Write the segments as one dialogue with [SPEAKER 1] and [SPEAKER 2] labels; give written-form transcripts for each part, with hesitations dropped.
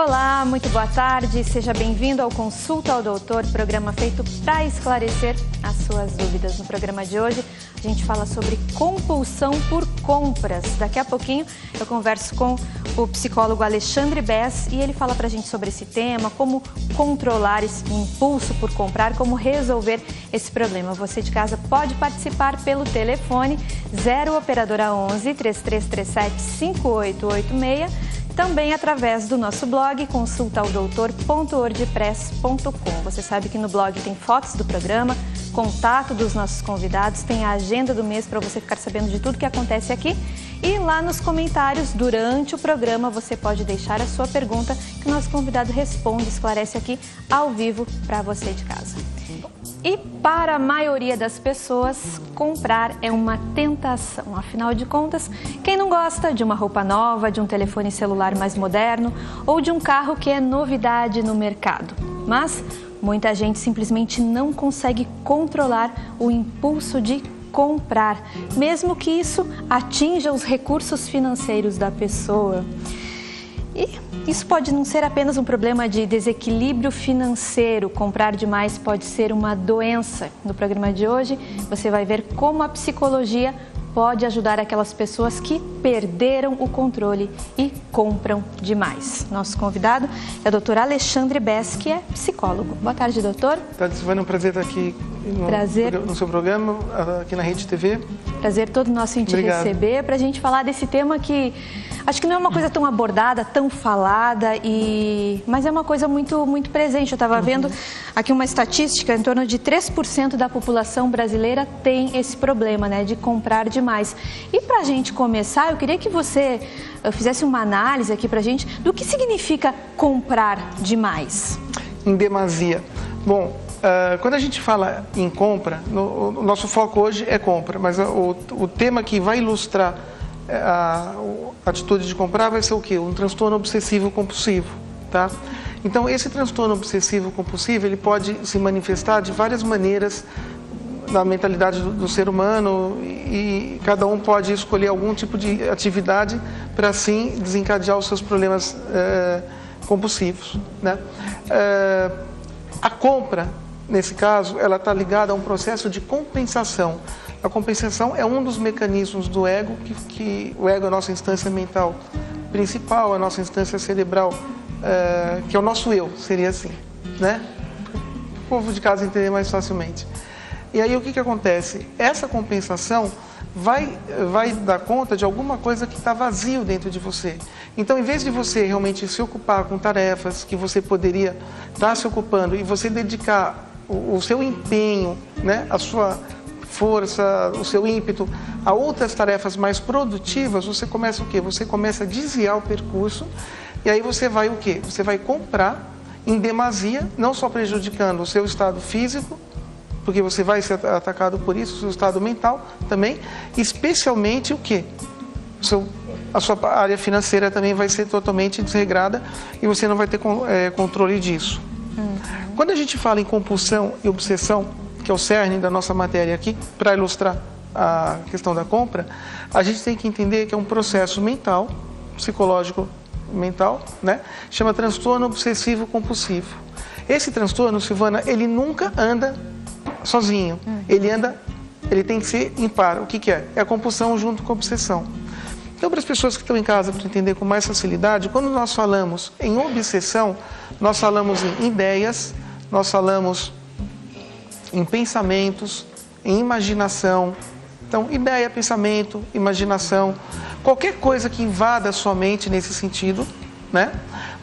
[SPEAKER 1] Olá, muito boa tarde. Seja bem-vindo ao Consulta ao Doutor, programa feito para esclarecer as suas dúvidas. No programa de hoje, a gente fala sobre compulsão por compras. Daqui a pouquinho eu converso com o psicólogo Alexandre Bess e ele fala para a gente sobre esse tema, como controlar esse impulso por comprar, como resolver esse problema. Você de casa pode participar pelo telefone 0 operadora 11 3337 5886. Também através do nosso blog, consultaodoutor.wordpress.com. Você sabe que no blog tem fotos do programa, contato dos nossos convidados, tem a agenda do mês para você ficar sabendo de tudo que acontece aqui. E lá nos comentários, durante o programa, você pode deixar a sua pergunta que o nosso convidado responde, esclarece aqui ao vivo para você de casa. E para a maioria das pessoas, comprar é uma tentação. Afinal de contas, quem não gosta de uma roupa nova, de um telefone celular mais moderno ou de um carro que é novidade no mercado? Mas muita gente simplesmente não consegue controlar o impulso de comprar, mesmo que isso atinja os recursos financeiros da pessoa. E isso pode não ser apenas um problema de desequilíbrio financeiro, comprar demais pode ser uma doença. No programa de hoje, você vai ver como a psicologia pode ajudar aquelas pessoas que perderam o controle e compram demais. Nosso convidado é o Dr. Alexandre Bess, que é psicólogo. Boa tarde, doutor.
[SPEAKER 2] Boa tarde, Silvana. É um prazer estar aqui no seu programa, aqui na Rede TV.
[SPEAKER 1] Prazer todo nosso em te receber, para a gente falar desse tema que acho que não é uma coisa tão abordada, tão falada, mas é uma coisa muito, muito presente. Eu estava vendo aqui uma estatística, em torno de 3% da população brasileira tem esse problema, né, de comprar demais. E para a gente começar, eu queria que você fizesse uma análise aqui para a gente do que significa comprar demais.
[SPEAKER 2] Em demasia. Bom, quando a gente fala em compra, o nosso foco hoje é compra, mas o tema que vai ilustrar a atitude de comprar vai ser o quê? Um transtorno obsessivo compulsivo, tá? Então, esse transtorno obsessivo compulsivo, ele pode se manifestar de várias maneiras na mentalidade do ser humano e cada um pode escolher algum tipo de atividade para, assim, desencadear os seus problemas compulsivos, né? A compra, nesse caso, ela está ligada a um processo de compensação. A compensação é um dos mecanismos do ego, que o ego é a nossa instância mental principal, a nossa instância cerebral, que é o nosso eu, seria assim, né? O povo de casa entender mais facilmente. E aí o que acontece? Essa compensação vai dar conta de alguma coisa que está vazio dentro de você. Então, em vez de você realmente se ocupar com tarefas que você poderia estar se ocupando e você dedicar o seu empenho, né, a sua força, o seu ímpeto a outras tarefas mais produtivas, você começa o quê? Você começa a desviar o percurso e aí você vai o quê? Você vai comprar em demasia, não só prejudicando o seu estado físico, porque você vai ser atacado por isso, o seu estado mental também, especialmente o quê? A sua área financeira também vai ser totalmente desregrada e você não vai ter controle disso. Quando a gente fala em compulsão e obsessão, que é o cerne da nossa matéria aqui, para ilustrar a questão da compra, a gente tem que entender que é um processo mental, psicológico mental, né? Chama transtorno obsessivo compulsivo. Esse transtorno, Silvana, ele nunca anda sozinho. Ele tem que ser impar. O que é? É a compulsão junto com a obsessão. Então, para as pessoas que estão em casa, para entender com mais facilidade, quando nós falamos em obsessão, nós falamos em ideias, nós falamos em pensamentos, em imaginação. Então, ideia, pensamento, imaginação, qualquer coisa que invada a sua mente nesse sentido, né?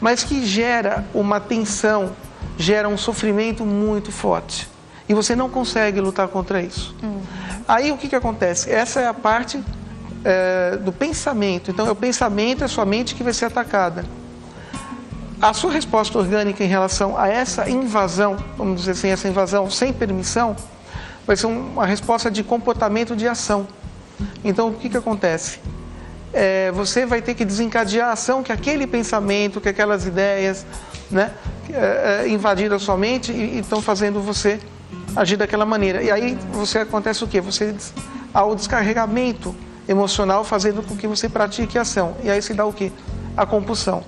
[SPEAKER 2] Mas que gera uma tensão, gera um sofrimento muito forte. E você não consegue lutar contra isso. Aí, o que acontece? Essa é a parte do pensamento. Então, é o pensamento, é a sua mente que vai ser atacada. A sua resposta orgânica em relação a essa invasão, vamos dizer assim, essa invasão sem permissão, vai ser uma resposta de comportamento de ação. Então, o que acontece? Você vai ter que desencadear a ação que aquele pensamento, que aquelas ideias, né, invadiram a sua mente e estão fazendo você agir daquela maneira. E aí acontece o quê? Há o descarregamento emocional fazendo com que você pratique a ação. E aí se dá o quê? A compulsão.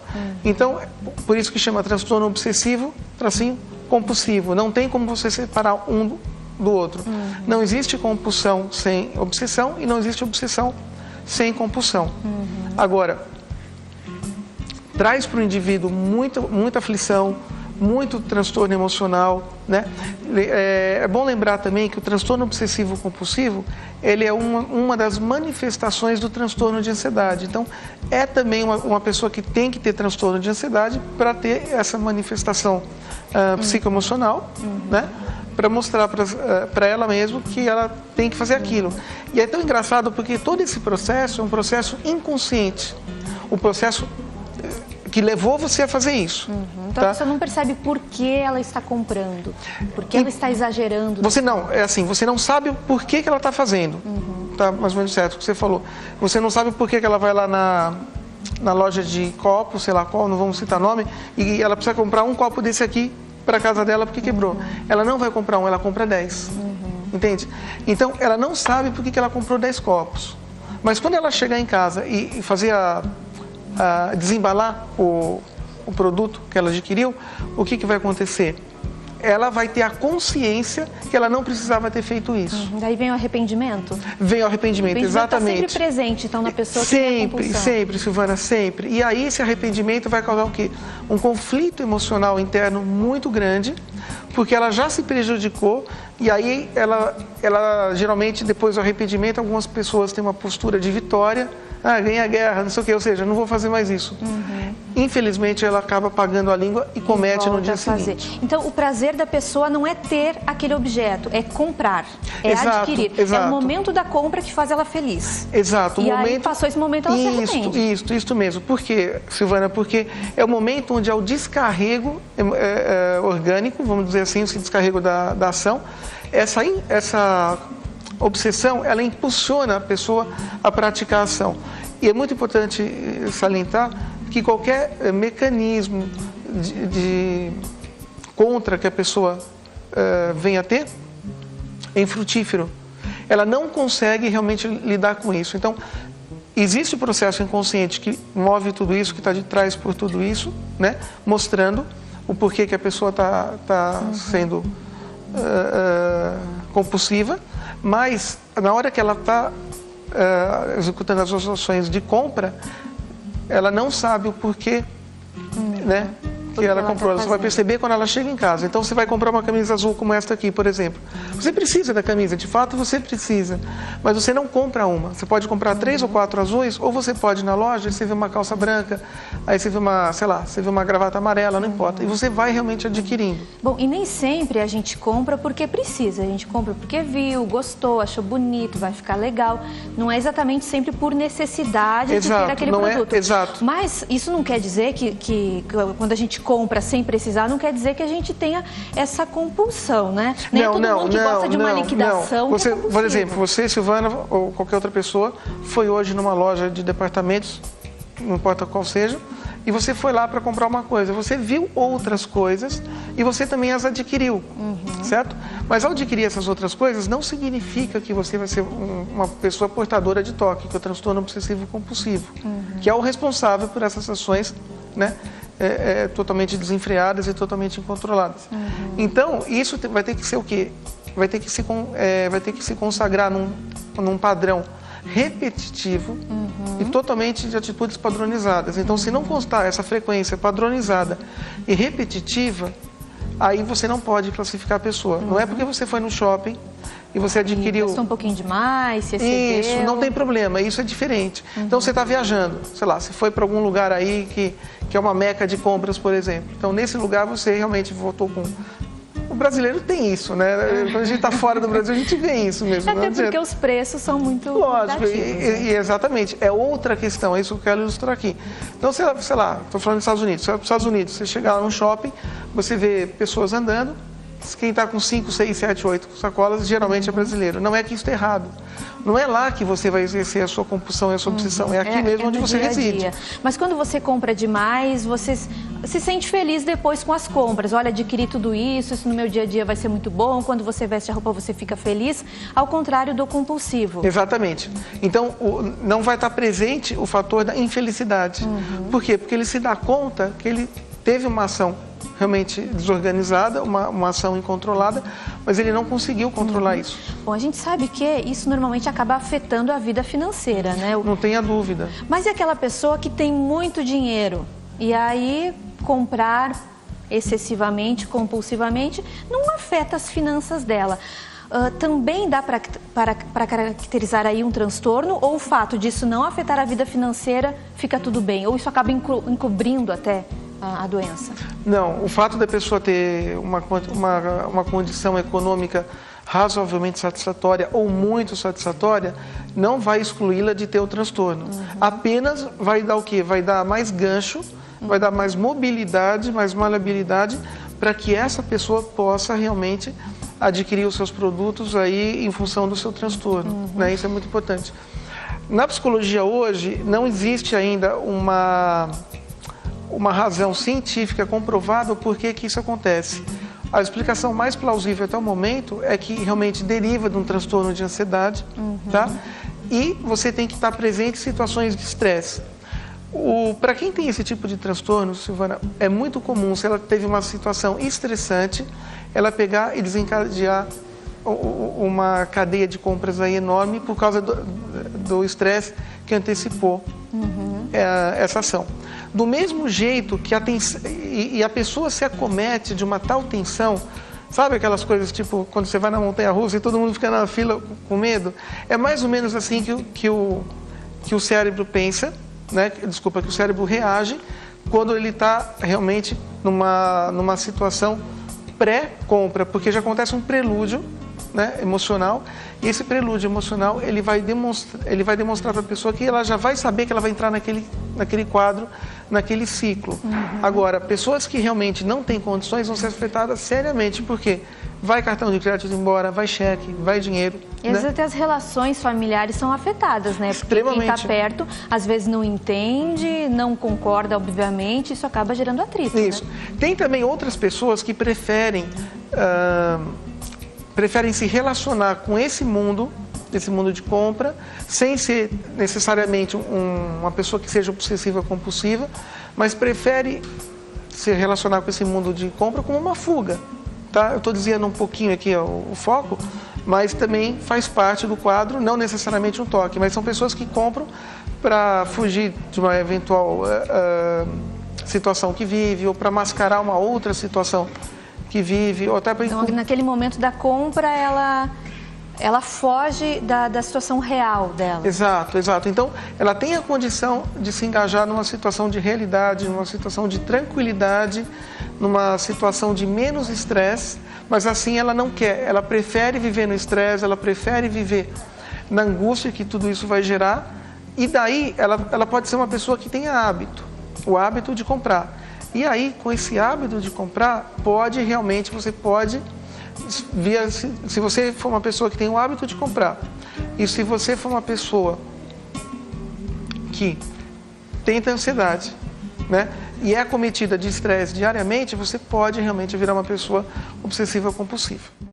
[SPEAKER 2] Então, Por isso que chama transtorno obsessivo, tracinho, compulsivo. Não tem como você separar um do outro. Não existe compulsão sem obsessão e não existe obsessão sem compulsão. Agora, traz para o indivíduo muita aflição, muito transtorno emocional, né? É bom lembrar também que o transtorno obsessivo compulsivo, ele é uma das manifestações do transtorno de ansiedade. Então, é também uma pessoa que tem que ter transtorno de ansiedade para ter essa manifestação psicoemocional, né? Para mostrar para ela mesma que ela tem que fazer aquilo. E é tão engraçado porque todo esse processo é um processo inconsciente. O processo que levou você a fazer isso.
[SPEAKER 1] Então a pessoa não percebe por que ela está comprando, por que ela está exagerando.
[SPEAKER 2] Você não sabe o porquê que ela está fazendo. Tá mais ou menos certo o que você falou. Você não sabe por que ela vai lá na loja de copos, sei lá qual, não vamos citar nome, e ela precisa comprar um copo desse aqui para casa dela porque quebrou. Ela não vai comprar um, ela compra 10. Entende? Então ela não sabe por que ela comprou 10 copos. Mas quando ela chegar em casa e fazer desembalar o produto que ela adquiriu, o que vai acontecer? Ela vai ter a consciência que ela não precisava ter feito isso.
[SPEAKER 1] Daí vem o arrependimento?
[SPEAKER 2] Vem o arrependimento, exatamente.
[SPEAKER 1] Está sempre presente, então, na pessoa que
[SPEAKER 2] sempre,
[SPEAKER 1] tem a compulsão.
[SPEAKER 2] Sempre, Silvana, sempre. E aí esse arrependimento vai causar o quê? Um conflito emocional interno muito grande, porque ela já se prejudicou e aí ela geralmente, depois do arrependimento, algumas pessoas têm uma postura de vitória, ganhei a guerra, não sei o quê, ou seja, não vou fazer mais isso. Infelizmente, ela acaba pagando a língua e comete no dia seguinte.
[SPEAKER 1] Então, o prazer da pessoa não é ter aquele objeto, é comprar, é adquirir.
[SPEAKER 2] Exato.
[SPEAKER 1] É o momento da compra que faz ela feliz.
[SPEAKER 2] Exato.
[SPEAKER 1] Aí, passou esse momento, ela se arrepende.
[SPEAKER 2] Isso mesmo. Por quê, Silvana? Porque é o momento onde há o descarrego orgânico, vamos dizer assim, esse descarrego da ação. Essa obsessão, ela impulsiona a pessoa a praticar a ação. E é muito importante salientar que qualquer mecanismo contra que a pessoa venha a ter é infrutífero. Ela não consegue realmente lidar com isso. Então, existe o processo inconsciente que move tudo isso, que está de trás por tudo isso, né? Mostrando o porquê que a pessoa está sendo compulsiva, mas na hora que ela está executando as ações de compra, ela não sabe o porquê, né, que ela comprou. Ela só vai perceber quando ela chega em casa. Então, você vai comprar uma camisa azul como esta aqui, por exemplo. Você precisa da camisa, de fato você precisa, mas você não compra uma. Você pode comprar 3 ou 4 azuis, ou você pode ir na loja e você vê uma calça branca, aí você vê uma gravata amarela, não importa. E você vai realmente adquirindo.
[SPEAKER 1] Bom, e nem sempre a gente compra porque precisa. A gente compra porque viu, gostou, achou bonito, vai ficar legal. Não é exatamente sempre por necessidade de ter aquele produto.
[SPEAKER 2] Exato.
[SPEAKER 1] Mas isso não quer dizer que quando a gente compra sem precisar, não quer dizer que a gente tenha essa compulsão, né? Nem todo mundo que gosta de uma liquidação.
[SPEAKER 2] Você, por exemplo, você, Silvana, ou qualquer outra pessoa, foi hoje numa loja de departamentos, não importa qual seja, e você foi lá para comprar uma coisa. Você viu outras coisas e você também as adquiriu, certo? Mas ao adquirir essas outras coisas, não significa que você vai ser uma pessoa portadora de TOC, que é o transtorno obsessivo compulsivo, que é o responsável por essas ações, né? Totalmente desenfreadas e totalmente incontroladas. Então, isso vai ter que ser o quê? Vai ter que se consagrar num padrão repetitivo e totalmente de atitudes padronizadas. Então, se não constar essa frequência padronizada e repetitiva, aí você não pode classificar a pessoa. Não é porque você foi no shopping e você adquiriu...
[SPEAKER 1] Gastou um pouquinho demais, se excedeu.
[SPEAKER 2] Isso, não tem problema, isso é diferente. Então, você está viajando, sei lá, você foi para algum lugar aí que é uma meca de compras, por exemplo. Então, nesse lugar, você realmente voltou com... O brasileiro tem isso, né? Quando a gente está fora do Brasil, a gente vê isso mesmo.
[SPEAKER 1] Até porque os preços são muito...
[SPEAKER 2] Lógico, e exatamente. É outra questão, é isso que eu quero ilustrar aqui. Então, sei lá, estou falando dos Estados Unidos. Você vai para os Estados Unidos, você chega lá no shopping, você vê pessoas andando, quem está com 5, 6, 7, 8 sacolas, geralmente é brasileiro. Não é que isso está errado. Não é lá que você vai exercer a sua compulsão e a sua obsessão, é aqui mesmo onde você reside.
[SPEAKER 1] Mas quando você compra demais, você se sente feliz depois com as compras. Olha, adquiri tudo isso no meu dia a dia vai ser muito bom. Quando você veste a roupa, você fica feliz. Ao contrário do compulsivo.
[SPEAKER 2] Exatamente. Então, não vai estar presente o fator da infelicidade. Por quê? Porque ele se dá conta que ele teve uma ação realmente desorganizada, uma ação incontrolada, mas ele não conseguiu controlar isso.
[SPEAKER 1] Bom, a gente sabe que isso normalmente acaba afetando a vida financeira, né?
[SPEAKER 2] Não tenha dúvida.
[SPEAKER 1] Mas e aquela pessoa que tem muito dinheiro e aí comprar excessivamente, compulsivamente, não afeta as finanças dela? Também dá para caracterizar aí um transtorno, ou o fato disso não afetar a vida financeira fica tudo bem? Ou isso acaba encobrindo até a doença?
[SPEAKER 2] Não, o fato da pessoa ter uma condição econômica razoavelmente satisfatória ou muito satisfatória não vai excluí-la de ter o transtorno. Apenas vai dar o quê? Vai dar mais gancho, vai dar mais mobilidade, mais maleabilidade para que essa pessoa possa realmente adquirir os seus produtos aí em função do seu transtorno, né? Isso é muito importante. Na psicologia hoje não existe ainda uma razão científica comprovada por que isso acontece. A explicação mais plausível até o momento é que realmente deriva de um transtorno de ansiedade, tá? E você tem que estar presente em situações de estresse. Para quem tem esse tipo de transtorno, Silvana, é muito comum, se ela teve uma situação estressante, ela pegar e desencadear uma cadeia de compras aí enorme por causa do estresse que antecipou essa ação. Do mesmo jeito que a pessoa se acomete de uma tal tensão, sabe aquelas coisas tipo quando você vai na montanha-russa e todo mundo fica na fila com medo? É mais ou menos assim que o cérebro pensa, né? Desculpa, que o cérebro reage quando ele está realmente numa situação pré-compra, porque já acontece um prelúdio, né, emocional, e esse prelúdio emocional ele vai demonstrar para a pessoa que ela já vai saber que ela vai entrar naquele quadro, naquele ciclo. Agora, pessoas que realmente não têm condições vão ser afetadas seriamente, porque vai cartão de crédito embora, vai cheque, vai dinheiro.
[SPEAKER 1] E às vezes até as relações familiares são afetadas, né? Porque quem está perto, às vezes não entende, não concorda, obviamente, isso acaba gerando atrito.
[SPEAKER 2] Isso.
[SPEAKER 1] Né?
[SPEAKER 2] Tem também outras pessoas que preferem se relacionar com esse mundo de compra, sem ser necessariamente uma pessoa que seja obsessiva compulsiva, mas prefere se relacionar com esse mundo de compra como uma fuga. Tá? Eu estou dizendo um pouquinho aqui o foco, mas também faz parte do quadro, não necessariamente um toque, mas são pessoas que compram para fugir de uma eventual situação que vive ou para mascarar uma outra situação que vive. Ou até pra...
[SPEAKER 1] Então, naquele momento da compra, ela foge da situação real dela.
[SPEAKER 2] Exato, exato. Então, ela tem a condição de se engajar numa situação de realidade, numa situação de tranquilidade, numa situação de menos estresse, mas assim ela não quer. Ela prefere viver no estresse, ela prefere viver na angústia que tudo isso vai gerar, e daí ela pode ser uma pessoa que tenha o hábito de comprar. E aí, com esse hábito de comprar, você pode, se você for uma pessoa que tem o hábito de comprar, e se você for uma pessoa que tem ansiedade, né, e é acometida de estresse diariamente, você pode realmente virar uma pessoa obsessiva compulsiva.